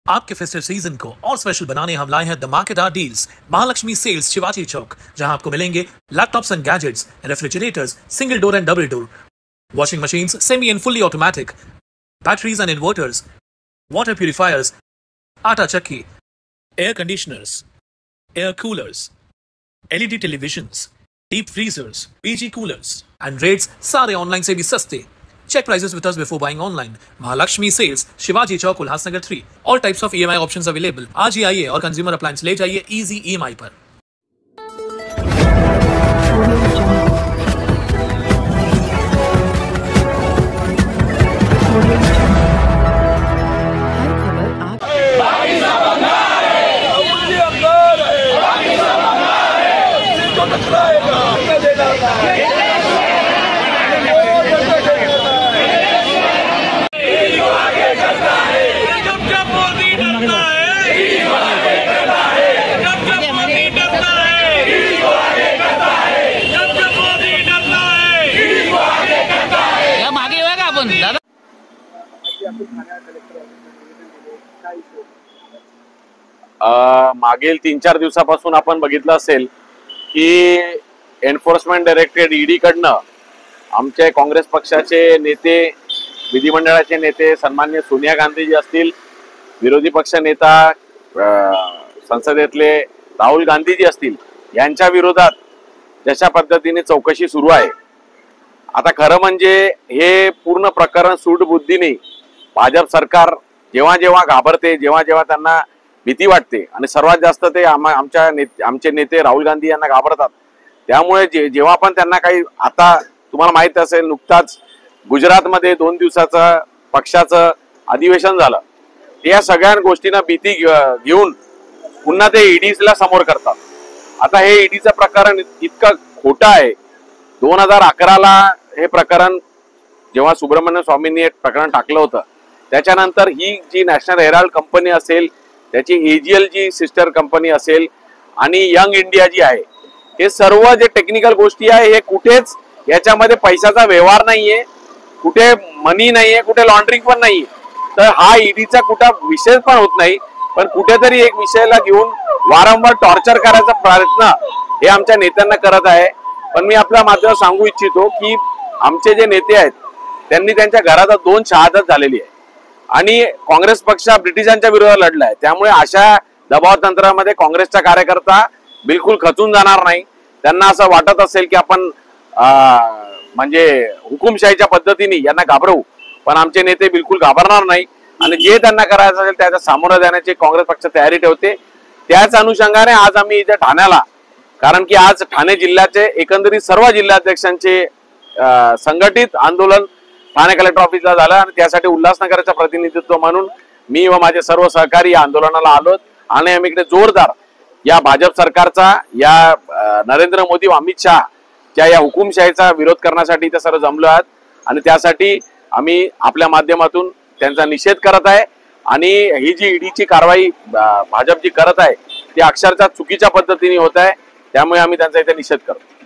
आपके festive season को और स्पेशल बनाने हम लाए हैं धमाकेदार डील्स महालक्ष्मी सेल्स शिवाजी चौक, जहां आपको मिलेंगे laptops and gadgets, refrigerators, single door and double door, washing machines semi and fully automatic, batteries and inverters, water purifiers, आटा चक्की, air conditioners, air coolers, LED televisions, deep freezers, PG coolers and rates सारे online से भी सस्ते। Check prices with us before buying online. Mahalakshmi Sales, Shivaji Chowk, Ulhasnagar 3. All types of EMI options available. आज ही आइए और consumer appliance ले जाइए easy EMI पर। मागील 3-4 दिवसापासून आपण बघितलं असेल की एन्फोर्समेंट डायरेक्टरेट ईडी कडनं आमचे काँग्रेस पक्षाचे नेते, विधिमंडळाचे नेते सन्मान्य सोनिया गांधी जी असतील, विरोधी पक्ष नेता संसदेतले राहुल गांधी जी असतील, यांच्या विरोधात जशा पद्धतीने चौकशी सुरू आहे। आता खरं म्हणजे हे पूर्ण प्रकरण सूडबुद्धीने भाजप सरकार जेव्हा जेव्हा घाबरते, जेव्हा जेव्हा त्यांना भीती वाटते आणि सर्वात जास्त ते आमचे नेते राहुल गांधी यांना घाबरतात। त्यामुळे जेव्हा पण त्यांना काही, आता तुम्हाला माहित असेल नुकताच गुजरातमध्ये 2 दिवसाचं पक्षाचं अधिवेशन झालं, या सगळ्या गोष्टींना भीती घेऊन पुन्हा ते ईडीला समोर करतात। आता हे ईडीचं प्रकरण इतकं खोटं आहे। 2011ला हे प्रकरण जेव्हा सुब्रमण्यम स्वामींनी हे प्रकरण टाकलं होतं, त्याच्यानंतर ही जी नॅशनल हेराल्ड कंपनी असेल, त्याची एजीएल जी सिस्टर कंपनी असेल आणि यंग इंडिया जी आहे, हे सर्व जे टेक्निकल गोष्टी आहे हे कुठेच याच्यामध्ये पैशाचा व्यवहार नाहीये, कुठे मनी नाहीये, कुठे लॉन्ड्रिंग पण नाहीये। तर हा ईडीचा कुठं विषय पण होत नाही, पण कुठेतरी एक विषयाला घेऊन वारंवार टॉर्चर करायचा प्रयत्न हे आमच्या नेत्यांना करत आहे। पण मी आपल्या माध्यमात सांगू इच्छितो की आमचे जे नेते आहेत त्यांनी त्यांच्या घरात 2 शहादत झालेली आहे आणि काँग्रेस पक्ष ब्रिटिशांच्या विरोधात लढलाय। त्यामुळे अशा दबाव तंत्रामध्ये काँग्रेसचा कार्यकर्ता बिलकुल खचून जाणार नाही। त्यांना असं वाटत असेल की आपण म्हणजे हुकुमशाहीच्या पद्धतीने यांना घाबरवू, पण आमचे नेते बिलकुल घाबरणार नाही आणि जे त्यांना करायचं असेल त्याच्या सामोरं जाण्याची काँग्रेस पक्ष तयारी ठेवते। त्याच अनुषंगाने आज आम्ही इथे ठाण्याला, कारण की आज ठाणे जिल्ह्याचे एकंदरीत सर्व जिल्हाध्यक्षांचे संघटित आंदोलन ठाणे कलेक्टर ऑफिसला झालं आणि त्यासाठी उल्हासनगरचं प्रतिनिधित्व म्हणून मी व माझे सर्व सहकारी या आंदोलनाला आलो आणि आम्ही इकडे जोरदार या भाजप सरकारचा, या नरेंद्र मोदी व अमित शहा या हुकुमशाहीचा विरोध करण्यासाठी इथे सर्व जमलो आहात आणि त्यासाठी आम्ही आपल्या माध्यमातून त्यांचा निषेध करत आहे। आणि ही जी ईडीची कारवाई भाजप जी करत आहे ती अक्षरशः चुकीच्या पद्धतीने होत आहे, त्यामुळे आम्ही त्यांचा इथे निषेध करतो।